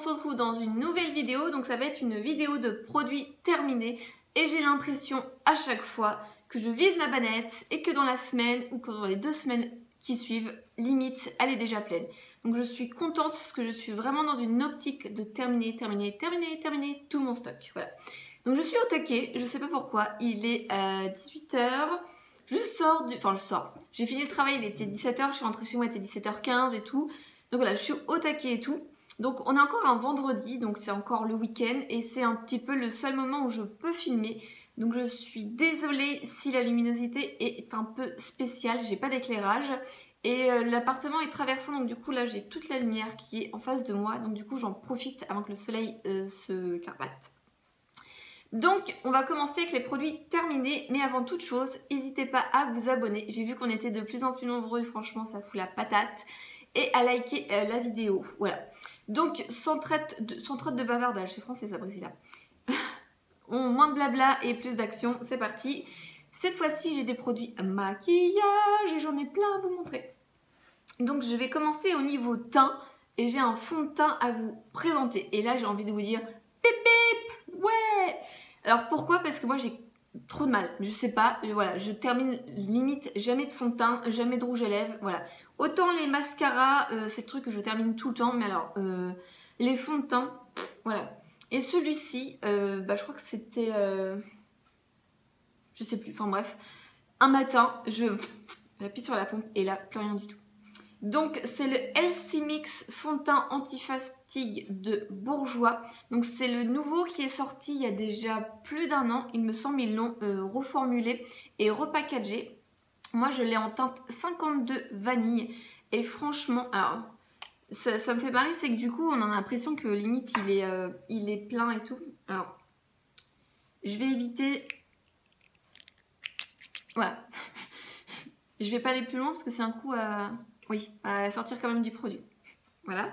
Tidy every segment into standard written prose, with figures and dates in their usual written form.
se retrouve dans une nouvelle vidéo. Donc ça va être une vidéo de produits terminés. Et j'ai l'impression à chaque fois que je vide ma banette et que dans la semaine ou que dans les 2 semaines qui suivent, limite, elle est déjà pleine. Donc je suis contente parce que je suis vraiment dans une optique de terminer tout mon stock. Voilà. Donc je suis au taquet, je sais pas pourquoi, il est 18 h. J'ai fini le travail, il était 17 h, je suis rentrée chez moi, il était 17 h 15 et tout. Donc voilà, je suis au taquet et tout. Donc on est encore un vendredi, donc c'est encore le week-end et c'est un petit peu le seul moment où je peux filmer. Donc je suis désolée si la luminosité est un peu spéciale, j'ai pas d'éclairage. Et l'appartement est traversant, donc du coup là j'ai toute la lumière qui est en face de moi. Donc du coup j'en profite avant que le soleil se carbate. Donc on va commencer avec les produits terminés, mais avant toute chose, n'hésitez pas à vous abonner. J'ai vu qu'on était de plus en plus nombreux et franchement ça fout la patate. Et à liker la vidéo, voilà. Donc sans traite de bavardage, c'est français ça Priscilla. Moins de blabla et plus d'action, c'est parti. Cette fois-ci j'ai des produits maquillage et j'en ai plein à vous montrer. Donc je vais commencer au niveau teint et j'ai un fond de teint à vous présenter. Et là j'ai envie de vous dire pip pip, ouais. Alors pourquoi? Parce que moi j'ai trop de mal, je sais pas, voilà, je termine limite jamais de fond de teint, jamais de rouge à lèvres, voilà. Autant les mascaras, c'est le truc que je termine tout le temps, mais alors les fonds de teint, voilà. Et celui-ci, je crois que c'était, je sais plus, enfin bref, un matin, j'appuie sur la pompe et là, plus rien du tout. Donc c'est le Healthy Mix fond de teint anti-fatigue de Bourjois. Donc c'est le nouveau qui est sorti il y a déjà plus d'1 an. Il me semble ils l'ont reformulé et repackagé. Moi je l'ai en teinte 52 vanille. Et franchement, alors ça me fait marrer, c'est que du coup on a l'impression que limite il est plein et tout. Alors je vais éviter... Voilà. Je vais pas aller plus loin parce que c'est un coup à... Oui, à sortir quand même du produit. Voilà.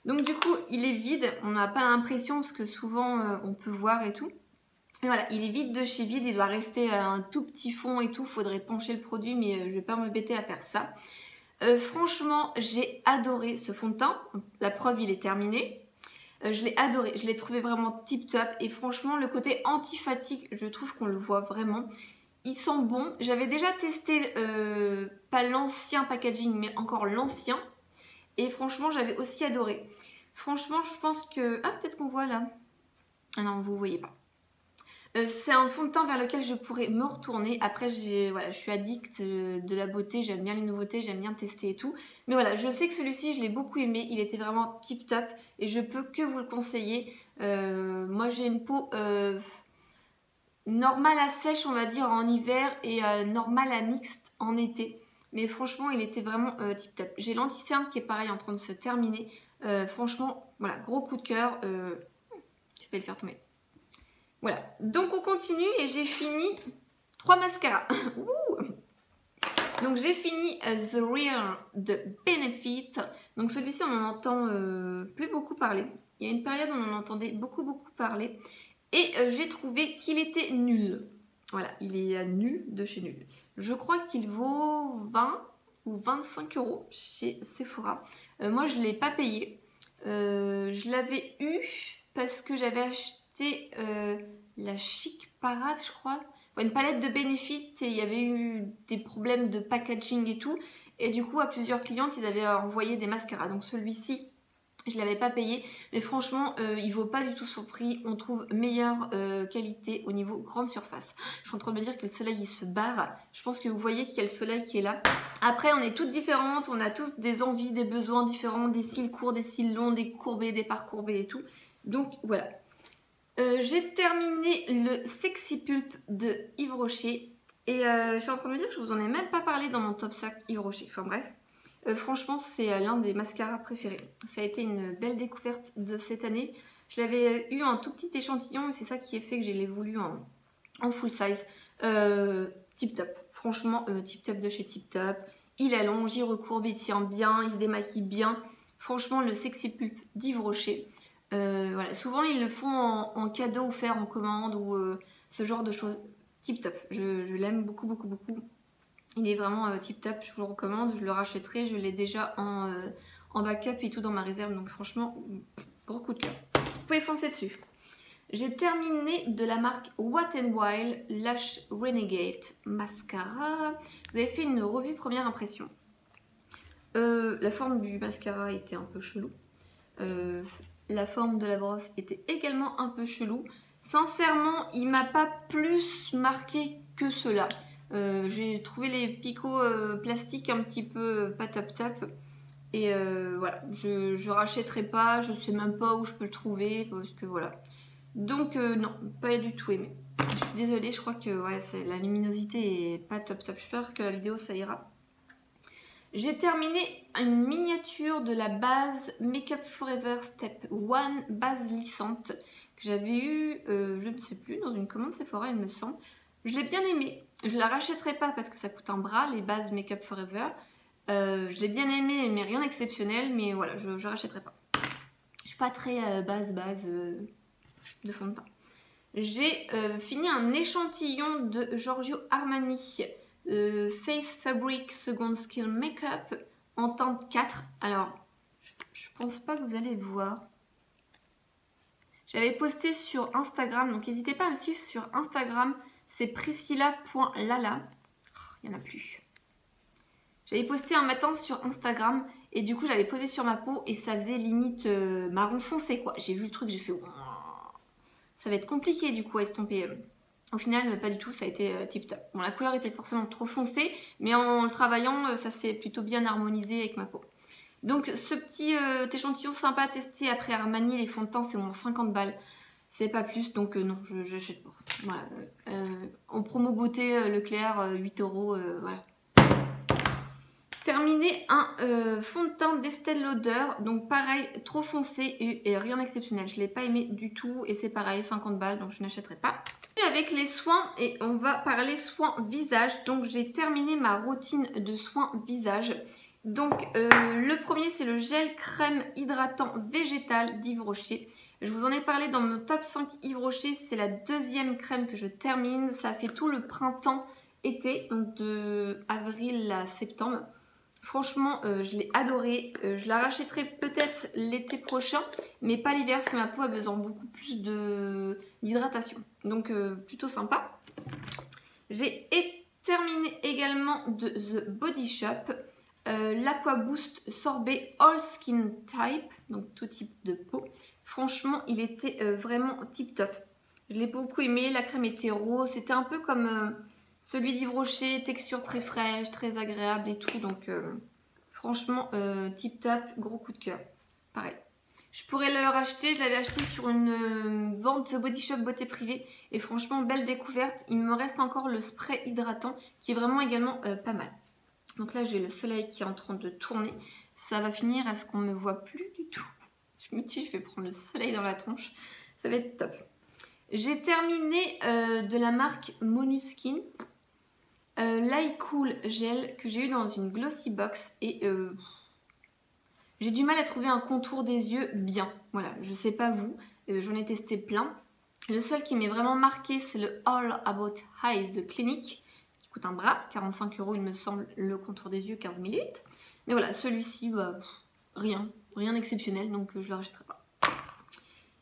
Donc du coup, il est vide. On n'a pas l'impression parce que souvent, on peut voir et tout. Et voilà, il est vide de chez vide. Il doit rester un tout petit fond et tout. Faudrait pencher le produit, mais je vais pas m'embêter à faire ça. Franchement, j'ai adoré ce fond de teint. La preuve, il est terminé. Je l'ai adoré. Je l'ai trouvé vraiment tip top. Et franchement, le côté anti-fatigue, je trouve qu'on le voit vraiment. Ils sont bons. J'avais déjà testé, pas l'ancien packaging, mais encore l'ancien. Et franchement, j'avais aussi adoré. Franchement, je pense que... Ah, peut-être qu'on voit là. Ah non, vous ne voyez pas. C'est un fond de teint vers lequel je pourrais me retourner. Après, voilà, je suis addict de la beauté. J'aime bien les nouveautés, j'aime bien tester et tout. Mais voilà, je sais que celui-ci, je l'ai beaucoup aimé. Il était vraiment tip top. Et je peux que vous le conseiller. Moi, j'ai une peau... normale à sèche on va dire en hiver et normale à mixte en été, mais franchement il était vraiment tip top. J'ai l'anti-cerne qui est pareil en train de se terminer, franchement voilà, gros coup de cœur, je vais le faire tomber. Voilà, donc on continue et j'ai fini 3 mascaras. Donc j'ai fini The Real de Benefit. Donc celui-ci on en entend plus beaucoup parler. Il y a une période où on en entendait beaucoup parler. Et j'ai trouvé qu'il était nul. Voilà, il est nul de chez nul. Je crois qu'il vaut 20 ou 25 € chez Sephora. Moi, je ne l'ai pas payé. Je l'avais eu parce que j'avais acheté la Chic Parade, je crois. Enfin, une palette de Benefit et il y avait eu des problèmes de packaging et tout. Et du coup, à plusieurs clientes, ils avaient envoyé des mascaras. Donc celui-ci... Je ne l'avais pas payé, mais franchement, il vaut pas du tout son prix. On trouve meilleure qualité au niveau grande surface. Je suis en train de me dire que le soleil, il se barre. Je pense que vous voyez qu'il y a le soleil qui est là. Après, on est toutes différentes. On a tous des envies, des besoins différents. Des cils courts, des cils longs, des courbés, des parcourbés et tout. Donc, voilà. J'ai terminé le Sexy Pulp de Yves Rocher. Et je suis en train de me dire que je vous en ai même pas parlé dans mon top 5 Yves Rocher. Enfin bref. Franchement, c'est l'un des mascaras préférés. Ça a été une belle découverte de cette année. Je l'avais eu un tout petit échantillon et c'est ça qui a fait que je l'ai voulu en full size. Tip top. Franchement, tip top de chez Tip Top. Il allonge, il recourbe, il tient bien, il se démaquille bien. Franchement, le Sexy Pulp d'Yves Rocher. Voilà. Souvent, ils le font en cadeau offert en commande ou ce genre de choses. Tip top. Je l'aime beaucoup. Il est vraiment tip top, je vous le recommande, je le rachèterai, je l'ai déjà en backup et tout dans ma réserve, donc franchement, Gros coup de cœur. Vous pouvez foncer dessus. J'ai terminé de la marque Wet n Wild Lash Renegade Mascara. Vous avez fait une revue première impression. La forme du mascara était un peu chelou. La forme de la brosse était également un peu chelou. Sincèrement, il m'a pas plus marqué que cela. J'ai trouvé les picots plastiques un petit peu pas top top. Et voilà, je rachèterai pas, je sais même pas où je peux le trouver, parce que voilà. Donc non, pas du tout aimé. Je suis désolée, je crois que ouais, la luminosité est pas top top. J'espère que la vidéo ça ira. J'ai terminé une miniature de la base Makeup Forever Step 1 base lissante que j'avais eu, je ne sais plus, dans une commande Sephora il me semble. Je l'ai bien aimée. Je la rachèterai pas parce que ça coûte un bras, les bases Makeup Forever. Je l'ai bien aimée, mais rien d'exceptionnel, mais voilà, je rachèterai pas. Je suis pas très base de fond de teint. J'ai fini un échantillon de Giorgio Armani Face Fabric Second Skill Makeup en teinte 4. Alors, je pense pas que vous allez voir. J'avais posté sur Instagram, donc n'hésitez pas à me suivre sur Instagram. C'est priscilla.lala. Oh, il n'y en a plus. J'avais posté un matin sur Instagram et du coup j'avais posé sur ma peau et ça faisait limite marron foncé quoi. J'ai vu le truc, j'ai fait ça va être compliqué du coup à estomper. Au final pas du tout, ça a été tip top. Bon la couleur était forcément trop foncée mais en le travaillant ça s'est plutôt bien harmonisé avec ma peau. Donc ce petit échantillon sympa à tester après Armani, les fonds de teint c'est moins 50 balles. C'est pas plus donc non j'achète pas. Voilà. En promo beauté Leclerc 8 €, voilà. Terminé un fond de teint d'Estée Lauder, donc pareil, trop foncé et rien d'exceptionnel. Je ne l'ai pas aimé du tout et c'est pareil, 50 balles, donc je n'achèterai pas. Avec les soins, et on va parler soins visage. Donc j'ai terminé ma routine de soins visage. Donc le premier c'est le gel crème hydratant végétal d'Yves Rocher. Je vous en ai parlé dans mon top 5 Yves Rocher, c'est la deuxième crème que je termine. Ça fait tout le printemps-été, donc de avril à septembre. Franchement, je l'ai adoré. Je la rachèterai peut-être l'été prochain, mais pas l'hiver parce que ma peau a besoin beaucoup plus d'hydratation. Donc, plutôt sympa. J'ai terminé également de The Body Shop l'Aqua Boost Sorbet All Skin Type, donc tout type de peau. Franchement, il était vraiment tip top. Je l'ai beaucoup aimé. La crème était rose. C'était un peu comme... celui d'Yves Rocher, texture très fraîche, très agréable et tout. Donc, franchement, tip top, gros coup de cœur. Pareil. Je pourrais le racheter. Je l'avais acheté sur une vente The Body Shop beauté privée. Et franchement, belle découverte. Il me reste encore le spray hydratant qui est vraiment également pas mal. Donc là, j'ai le soleil qui est en train de tourner. Ça va finir à ce qu'on ne me voit plus du tout. Je me dis, je vais prendre le soleil dans la tronche. Ça va être top. J'ai terminé de la marque Monuskin. L'Eye Cool Gel que j'ai eu dans une Glossy Box et j'ai du mal à trouver un contour des yeux bien. Voilà, je sais pas vous, j'en ai testé plein. Le seul qui m'est vraiment marqué c'est le All About Eyes de Clinique qui coûte un bras, 45 € il me semble, le contour des yeux 15 ml. Mais voilà, celui-ci, bah, rien d'exceptionnel donc je le rachèterai pas.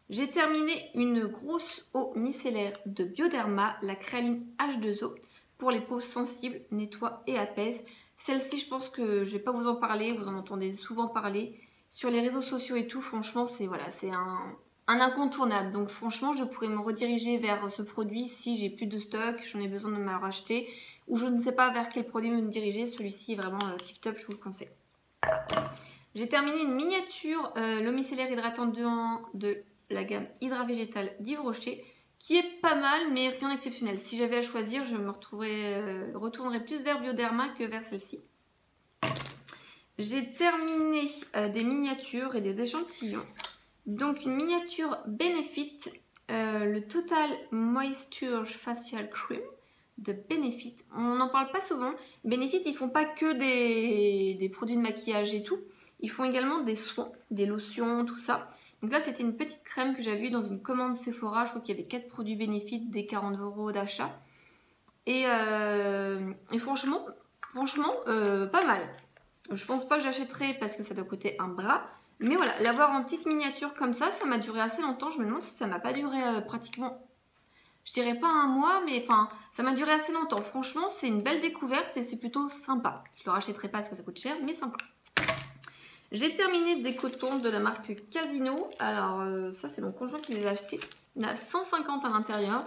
J'ai terminé une grosse eau micellaire de Bioderma, la Créaline H2O. Pour les peaux sensibles, nettoie et apaise. Celle-ci, je pense que je ne vais pas vous en parler, vous en entendez souvent parler sur les réseaux sociaux et tout. Franchement, c'est voilà, un incontournable. Donc franchement, je pourrais me rediriger vers ce produit si j'ai plus de stock, j'en ai besoin de me racheter ou je ne sais pas vers quel produit me diriger. Celui-ci est vraiment tip top, je vous le conseille. J'ai terminé une miniature l'eau micellaire hydratante de la gamme Hydra Végétal d'Yves Rocher, qui est pas mal, mais rien d'exceptionnel. Si j'avais à choisir, je me retournerais plus vers Bioderma que vers celle-ci. J'ai terminé des miniatures et des échantillons. Donc une miniature Benefit, le Total Moisture Facial Cream de Benefit. On n'en parle pas souvent. Benefit, ils font pas que des produits de maquillage et tout. Ils font également des soins, des lotions, tout ça. Donc là, c'était une petite crème que j'avais eue dans une commande Sephora. Je crois qu'il y avait 4 produits Benefit, des 40 € d'achat. Et franchement, pas mal. Je pense pas que j'achèterai parce que ça doit coûter un bras. Mais voilà, l'avoir en petite miniature comme ça m'a duré assez longtemps. Je me demande si ça m'a pas duré pratiquement, je dirais pas un mois, mais enfin, ça m'a duré assez longtemps. Franchement, c'est une belle découverte et c'est plutôt sympa. Je le rachèterai pas parce que ça coûte cher, mais sympa. J'ai terminé des cotons de la marque Casino. Alors, ça, c'est mon conjoint qui les a achetés. Il y en a 150 à l'intérieur.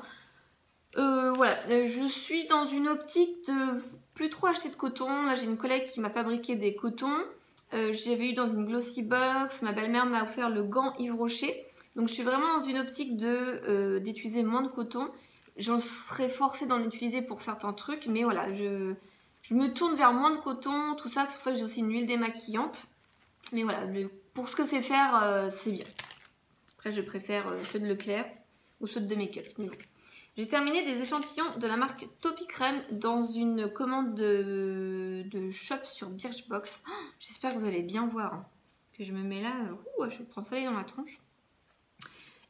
Voilà, je suis dans une optique de plus trop acheter de coton. Là, j'ai une collègue qui m'a fabriqué des cotons. J'avais eu dans une glossy box. Ma belle-mère m'a offert le gant Yves Rocher. Donc, je suis vraiment dans une optique d'utiliser moins de coton. J'en serais forcée d'en utiliser pour certains trucs. Mais voilà, je me tourne vers moins de coton. Tout ça, c'est pour ça que j'ai aussi une huile démaquillante. Mais voilà, pour ce que c'est faire, c'est bien. Après, je préfère ceux de Leclerc ou ceux de Make-up. Bon. J'ai terminé des échantillons de la marque Topi Crème dans une commande de shop sur Birchbox. Oh, j'espère que vous allez bien voir. Hein. Que je me mets là, je prends ça dans la tronche.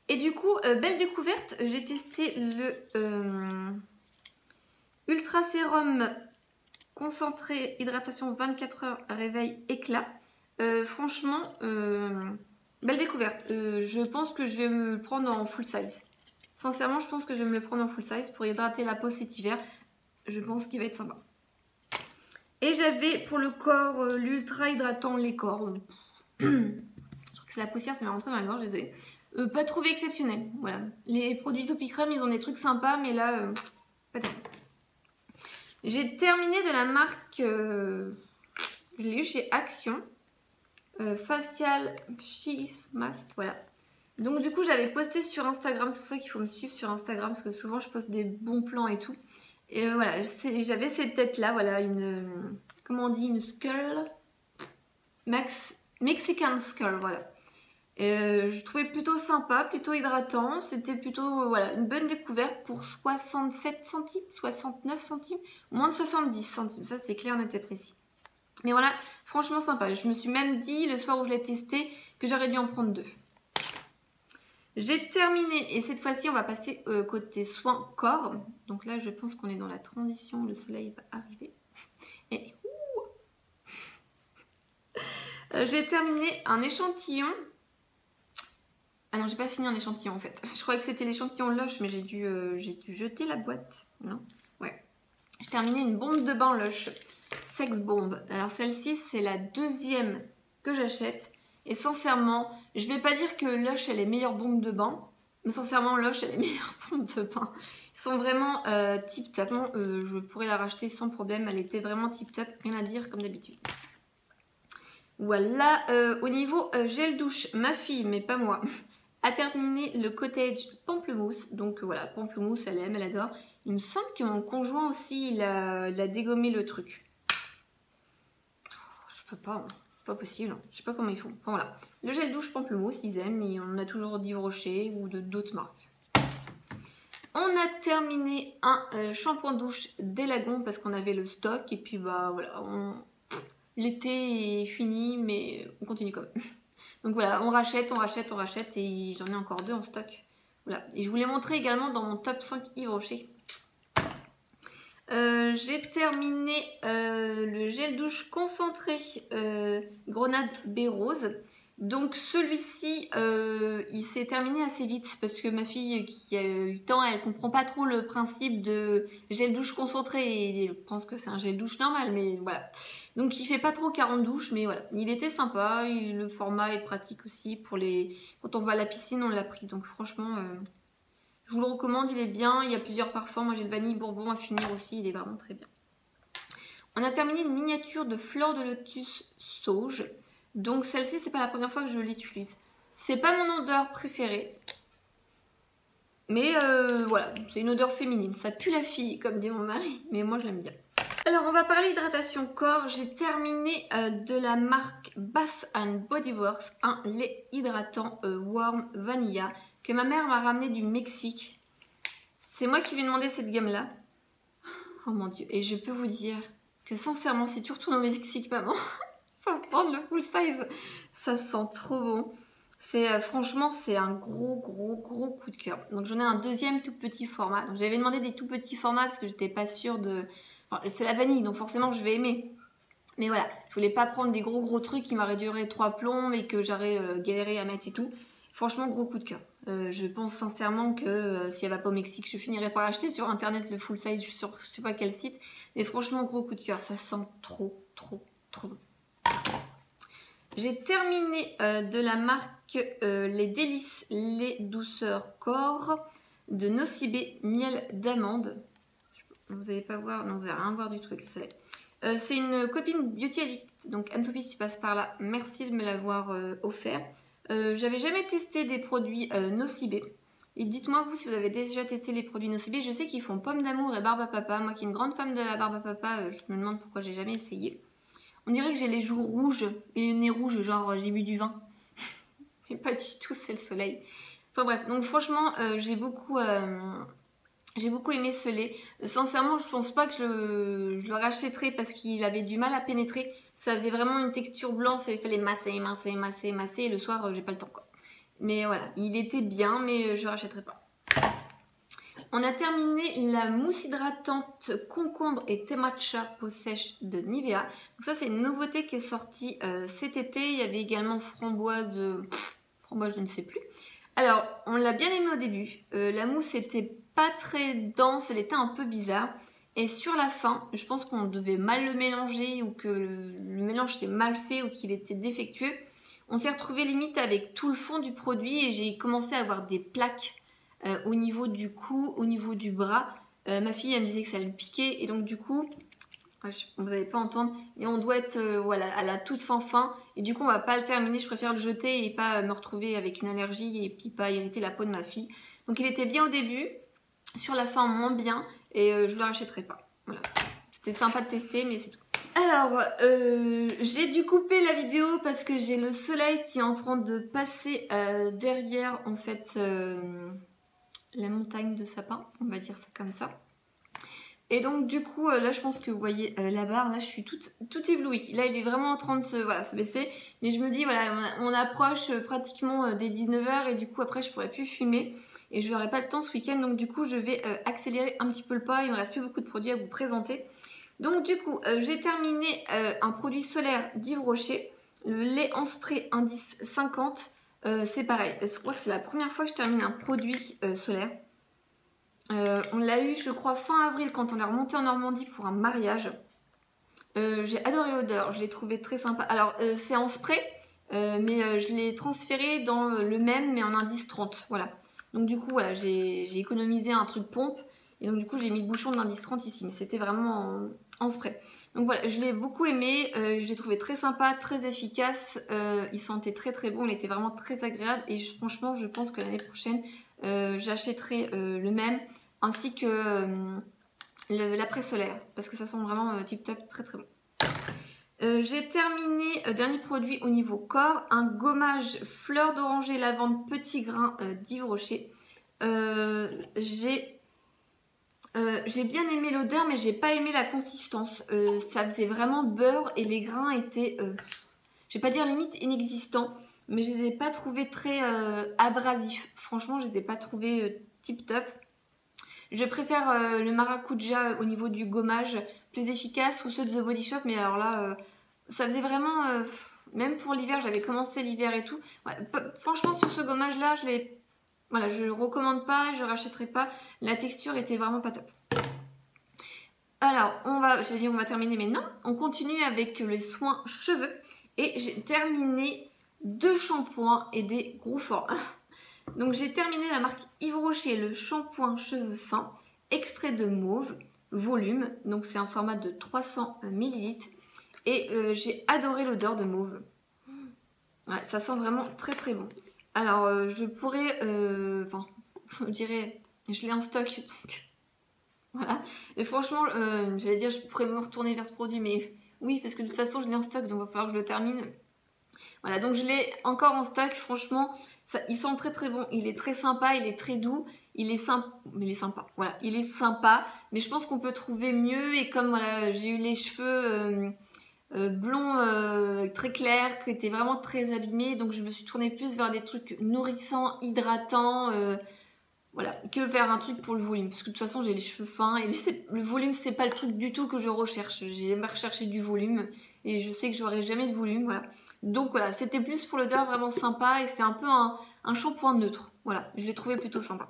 Et du coup, belle découverte, j'ai testé le Ultra Sérum concentré hydratation 24 heures réveil éclat. Franchement, belle découverte. Je pense que je vais me le prendre en full size. Sincèrement, je pense que je vais me le prendre en full size pour hydrater la peau cet hiver. Je pense qu'il va être sympa. Et j'avais pour le corps l'ultra hydratant les corps. Je trouve que c'est la poussière, ça m'est rentré dans la gorge, désolée. Pas trouvé exceptionnel. Voilà. Les produits Topi Crème, ils ont des trucs sympas, mais là, pas tellement. J'ai terminé de la marque, je l'ai eu chez Action. Facial Sheath Mask, voilà. Donc du coup j'avais posté sur Instagram, c'est pour ça qu'il faut me suivre sur Instagram parce que souvent je poste des bons plans et tout. Et voilà, j'avais cette tête là, voilà, comment on dit, une skull, Mexican skull, voilà. Je trouvais plutôt sympa, plutôt hydratant, c'était plutôt, voilà, une bonne découverte pour 67 centimes, 69 centimes, moins de 70 centimes, ça c'est clair, net et précis. Mais voilà, franchement sympa. Je me suis même dit le soir où je l'ai testé que j'aurais dû en prendre 2. J'ai terminé et cette fois-ci on va passer côté soins corps. Donc là je pense qu'on est dans la transition, le soleil va arriver. Et j'ai terminé un échantillon. Ah non, j'ai pas fini un échantillon en fait. Je croyais que c'était l'échantillon Lush mais j'ai dû jeter la boîte. Non. Ouais. J'ai terminé une bombe de bain Lush. Sex Bomb. Alors celle-ci, c'est la deuxième que j'achète. Et sincèrement, je vais pas dire que Lush est les meilleures bombes de bain. Mais sincèrement, Lush est les meilleures bombes de bain. Ils sont vraiment tip top. Je pourrais la racheter sans problème. Elle était vraiment tip top. Rien à dire comme d'habitude. Voilà. Au niveau gel douche, ma fille, mais pas moi, a terminé le Cottage Pamplemousse. Donc voilà, Pamplemousse, elle aime, elle adore. Il me semble que mon conjoint aussi, il a dégommé le truc. Je peux pas, hein. Pas possible, hein. Je sais pas comment ils font. Enfin voilà, le gel douche Pamplemousse, ils aiment, mais on a toujours d'Yves Rocher ou d'autres marques. On a terminé un shampoing douche d'Elagon parce qu'on avait le stock et puis bah voilà, l'été est fini, mais on continue quand même. Donc voilà, on rachète et j'en ai encore 2 en stock. Voilà, et je vous l'ai montré également dans mon top 5 Yves Rocher. J'ai terminé le gel douche concentré Grenade baie rose. Donc celui-ci, il s'est terminé assez vite parce que ma fille qui a 8 ans, elle comprend pas trop le principe de gel douche concentré et elle pense que c'est un gel douche normal, mais voilà. Donc il fait pas trop 40 douches, mais voilà, il était sympa, le format est pratique aussi pour les... Quand on va à la piscine, on l'a pris, donc franchement... Je vous le recommande, il est bien. Il y a plusieurs parfums. Moi, j'ai le vanille bourbon à finir aussi. Il est vraiment très bien. On a terminé une miniature de fleur de lotus sauge. Donc, celle-ci, c'est pas la première fois que je l'utilise. C'est pas mon odeur préférée. Mais voilà, c'est une odeur féminine. Ça pue la fille, comme dit mon mari. Mais moi, je l'aime bien. Alors, on va parler hydratation corps. J'ai terminé de la marque Bath & Body Works un lait hydratant Warm Vanilla que ma mère m'a ramené du Mexique. C'est moi qui lui ai demandé cette gamme-là. Oh mon Dieu. Et je peux vous dire que sincèrement, si tu retournes au Mexique, maman, faut prendre le full size. Ça sent trop bon. Franchement, c'est un gros coup de cœur. Donc j'en ai un deuxième tout petit format. Donc j'avais demandé des tout petits formats parce que j'étais pas sûre de... Enfin, c'est la vanille, donc forcément je vais aimer. Mais voilà, je voulais pas prendre des gros trucs qui m'auraient duré 3 plombs et que j'aurais galéré à mettre et tout. Franchement, gros coup de cœur. Je pense sincèrement que si elle va pas au Mexique, je finirai par l'acheter sur internet le full size sur je sais pas quel site. Mais franchement, gros coup de cœur. Ça sent trop bon. J'ai terminé de la marque Les Délices, les douceurs corps de Nocibé miel d'amande. Vous n'allez pas voir, non, vous n'allez rien voir du tout avec ça. C'est une copine Beauty Addict. Donc Anne-Sophie, si tu passes par là, merci de me l'avoir offert. J'avais jamais testé des produits Nocibé. Et dites-moi vous si vous avez déjà testé les produits Nocibé. Je sais qu'ils font pomme d'amour et barbe à papa. Moi qui suis une grande fan de la barbe à papa, je me demande pourquoi j'ai jamais essayé. On dirait que j'ai les joues rouges et le nez rouge, genre j'ai bu du vin. Mais pas du tout, c'est le soleil. Enfin bref, donc franchement, j'ai beaucoup aimé ce lait. Sincèrement, je pense pas que je le rachèterai parce qu'il avait du mal à pénétrer. Ça faisait vraiment une texture blanche et il fallait masser. Et le soir, j'ai pas le temps quoi. Mais voilà, il était bien, mais je rachèterai pas. On a terminé la mousse hydratante concombre et thé matcha peau sèche de Nivea. Donc ça, c'est une nouveauté qui est sortie cet été. Il y avait également framboise, je ne sais plus. Alors, on l'a bien aimé au début. La mousse était pas très dense, elle était un peu bizarre. Et sur la fin, je pense qu'on devait mal le mélanger ou que le mélange s'est mal fait ou qu'il était défectueux. On s'est retrouvé limite avec tout le fond du produit et j'ai commencé à avoir des plaques au niveau du cou, au niveau du bras. Ma fille, elle me disait que ça lui piquait et donc du coup, vous n'allez pas entendre, et on doit être voilà, à la toute fin. Et du coup, on va pas le terminer, je préfère le jeter et pas me retrouver avec une allergie et puis pas irriter la peau de ma fille. Donc il était bien au début, sur la fin moins bien et je le rachèterai pas. Voilà. C'était sympa de tester mais c'est tout. Alors, j'ai dû couper la vidéo parce que j'ai le soleil qui est en train de passer derrière en fait la montagne de sapin, on va dire ça comme ça. Et donc du coup, là je pense que vous voyez la barre, là je suis toute éblouie. Là il est vraiment en train de se baisser. Mais je me dis, voilà, on approche pratiquement des 19h et du coup après je pourrai plus fumer. Et je n'aurai pas le temps ce week-end, donc du coup je vais accélérer un petit peu le pas. Il me reste plus beaucoup de produits à vous présenter. Donc du coup, j'ai terminé un produit solaire d'Yves Rocher, le lait en spray indice 50. C'est pareil, je crois que c'est la première fois que je termine un produit solaire. On l'a eu, je crois, fin avril quand on est remonté en Normandie pour un mariage. J'ai adoré l'odeur, je l'ai trouvé très sympa. Alors, c'est en spray, mais je l'ai transféré dans le même, mais en indice 30. Voilà. Donc, du coup, voilà, j'ai économisé un truc pompe. Et donc, du coup, j'ai mis le bouchon d'indice 30 ici. Mais c'était vraiment en spray. Donc, voilà, je l'ai beaucoup aimé. Je l'ai trouvé très sympa, très efficace. Il sentait très bon. Il était vraiment très agréable. Et franchement, je pense que l'année prochaine, j'achèterai le même. Ainsi que l'après solaire. Parce que ça sent vraiment tip top, très bon. J'ai terminé, dernier produit au niveau corps, un gommage fleur d'oranger lavande petit grain d'Yves Rocher. J'ai bien aimé l'odeur mais j'ai pas aimé la consistance. Ça faisait vraiment beurre et les grains étaient, je vais pas dire limite inexistants, mais je les ai pas trouvés très abrasifs. Franchement, je les ai pas trouvés tip top. Je préfère le maracuja au niveau du gommage, plus efficace, ou ceux de The Body Shop, mais alors là, ça faisait vraiment... même pour l'hiver, j'avais commencé l'hiver et tout. Ouais, franchement, sur ce gommage-là, je le recommande pas, je rachèterai pas. La texture était vraiment pas top. Alors, on va terminer, mais non, on continue avec les soins cheveux. Et j'ai terminé 2 shampoings et des gros forts. Donc j'ai terminé la marque Yves Rocher, le shampoing cheveux fins, extrait de mauve, volume. Donc c'est un format de 300 ml. Et j'ai adoré l'odeur de mauve. Ouais, ça sent vraiment très bon. Alors je pourrais, je dirais, je l'ai en stock. Donc voilà. Et franchement, j'allais dire je pourrais me retourner vers ce produit. Mais oui, parce que de toute façon je l'ai en stock. Donc il va falloir que je le termine. Voilà, donc je l'ai encore en stock. Franchement... il sent très bon, il est très sympa, il est très doux, il est sympa, voilà, il est sympa, mais je pense qu'on peut trouver mieux. Et comme voilà, j'ai eu les cheveux blonds très clairs, qui étaient vraiment très abîmés, donc je me suis tournée plus vers des trucs nourrissants, hydratants, voilà, que vers un truc pour le volume, parce que de toute façon j'ai les cheveux fins, et le volume c'est pas le truc du tout que je recherche. J'ai jamais recherché du volume, et je sais que j'aurai jamais de volume, voilà. Donc voilà, c'était plus pour l'odeur vraiment sympa et c'était un peu un shampoing neutre. Voilà, je l'ai trouvé plutôt sympa.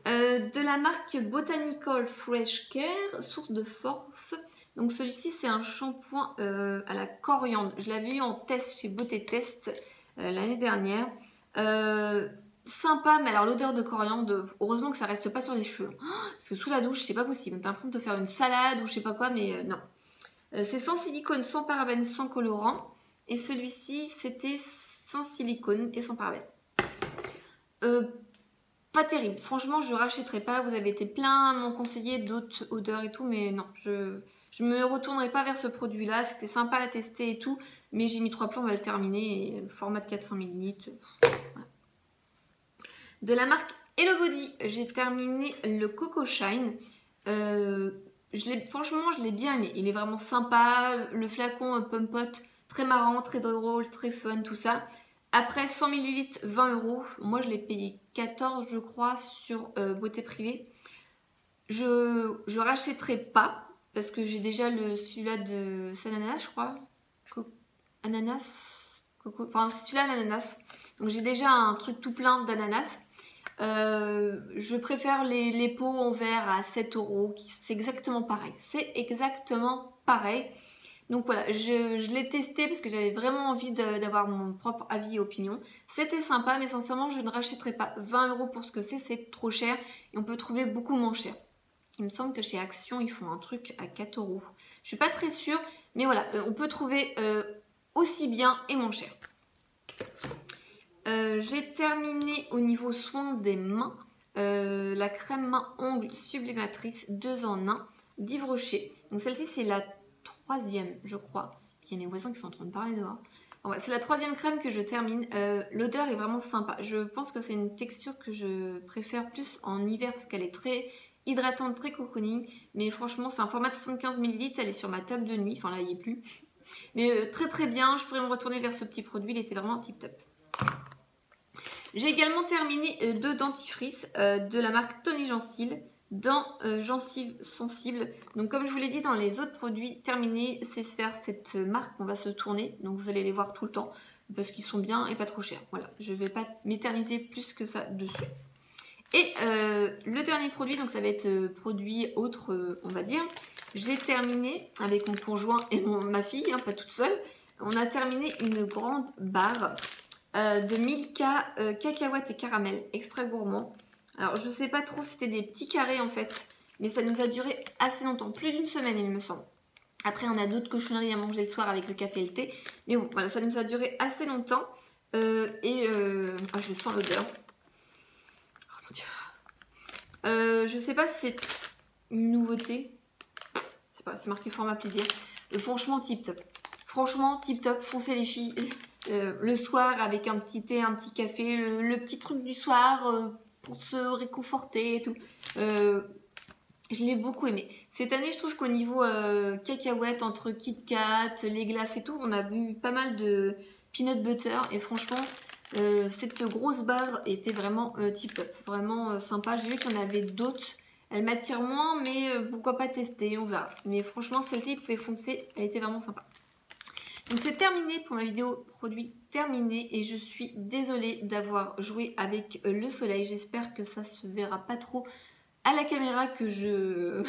De la marque Botanical Fresh Care, source de force. Donc celui-ci c'est un shampoing à la coriandre. Je l'avais eu en test chez Beauté Test l'année dernière. Sympa, mais alors l'odeur de coriandre, heureusement que ça reste pas sur les cheveux. Oh, parce que sous la douche c'est pas possible. T'as l'impression de te faire une salade ou je sais pas quoi, mais non. C'est sans silicone, sans parabènes, sans colorant. Et celui-ci c'était sans silicone et sans parabènes. Pas terrible, franchement je rachèterai pas, vous avez été plein à m'en conseiller d'autres odeurs et tout, mais non, je me retournerai pas vers ce produit là, c'était sympa à tester et tout, mais j'ai mis 3 plombs, on va le terminer, et format de 400 ml. Voilà. De la marque Hello Body, j'ai terminé le Coco Shine, franchement je l'ai bien aimé, il est vraiment sympa, le flacon Pom-Pot, très marrant, très drôle, très fun, tout ça. Après 100 ml, 20 €. Moi, je l'ai payé 14, je crois, sur Beauté Privée. Je rachèterai pas parce que j'ai déjà celui-là de ananas, je crois. Ananas, coco. Enfin, celui-là l'ananas. Donc, j'ai déjà un truc tout plein d'ananas. Je préfère les pots en verre à 7 €. C'est exactement pareil. C'est exactement pareil. Donc voilà, je l'ai testé parce que j'avais vraiment envie d'avoir mon propre avis et opinion. C'était sympa, mais sincèrement, je ne rachèterai pas 20 € pour ce que c'est trop cher. Et on peut trouver beaucoup moins cher. Il me semble que chez Action, ils font un truc à 4 €. Je suis pas très sûre, mais voilà, on peut trouver aussi bien et moins cher. J'ai terminé au niveau soin des mains. La crème main-ongles sublimatrice 2 en 1 d'Yves Rocher. Donc celle-ci, c'est la troisième, je crois. Il y a mes voisins qui sont en train de parler dehors. Bon, c'est la troisième crème que je termine. L'odeur est vraiment sympa. Je pense que c'est une texture que je préfère plus en hiver parce qu'elle est très hydratante, très cocooning. Mais franchement, c'est un format de 75 ml. Elle est sur ma table de nuit. Enfin, là, il n'y est plus. Mais très très bien. Je pourrais me retourner vers ce petit produit. Il était vraiment tip top. J'ai également terminé 2 dentifrices de la marque Tony Gencil dans gencives sensibles. Donc comme je vous l'ai dit dans les autres produits terminés, c'est vers cette marque qu'on va se tourner. Donc vous allez les voir tout le temps parce qu'ils sont bien et pas trop chers. Voilà, je ne vais pas m'éterniser plus que ça dessus. Et le dernier produit, donc ça va être produit autre, on va dire. J'ai terminé avec mon conjoint et ma fille, hein, pas toute seule. On a terminé une grande barre de Milka cacahuètes et caramel extra gourmand. Alors je sais pas trop si c'était des petits carrés en fait, mais ça nous a duré assez longtemps, plus d'une semaine il me semble. Après on a d'autres cochonneries à manger le soir avec le café et le thé, mais bon voilà, ça nous a duré assez longtemps. Je sens l'odeur. Oh mon dieu. Je sais pas si c'est une nouveauté. C'est pas, c'est marqué format plaisir. Franchement tip top. Franchement tip top, foncez les filles. Le soir avec un petit thé, un petit café, le petit truc du soir pour se réconforter et tout. Je l'ai beaucoup aimé. Cette année, je trouve qu'au niveau cacahuètes, entre Kit Kat, les glaces et tout, on a vu pas mal de peanut butter. Et franchement, cette grosse barre était vraiment tip top. Vraiment sympa. J'ai vu qu'il y en avait d'autres. Elle m'attire moins, mais pourquoi pas tester, on verra. Mais franchement, celle-ci, vous pouvez foncer. Elle était vraiment sympa. Donc c'est terminé pour ma vidéo produit terminée et je suis désolée d'avoir joué avec le soleil. J'espère que ça se verra pas trop à la caméra que je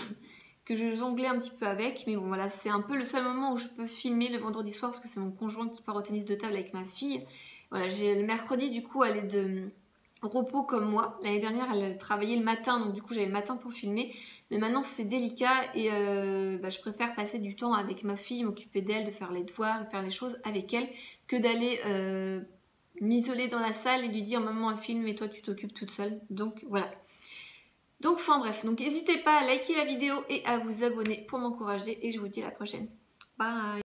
jonglais un petit peu avec. Mais bon voilà, c'est un peu le seul moment où je peux filmer le vendredi soir parce que c'est mon conjoint qui part au tennis de table avec ma fille. Voilà, j'ai le mercredi du coup elle est de repos comme moi. L'année dernière elle travaillait le matin donc du coup j'avais le matin pour filmer. Mais maintenant c'est délicat et je préfère passer du temps avec ma fille, m'occuper d'elle, de faire les devoirs, de faire les choses avec elle, que d'aller m'isoler dans la salle et lui dire maman un film et toi tu t'occupes toute seule. Donc voilà. Donc enfin bref, donc n'hésitez pas à liker la vidéo et à vous abonner pour m'encourager et je vous dis à la prochaine. Bye.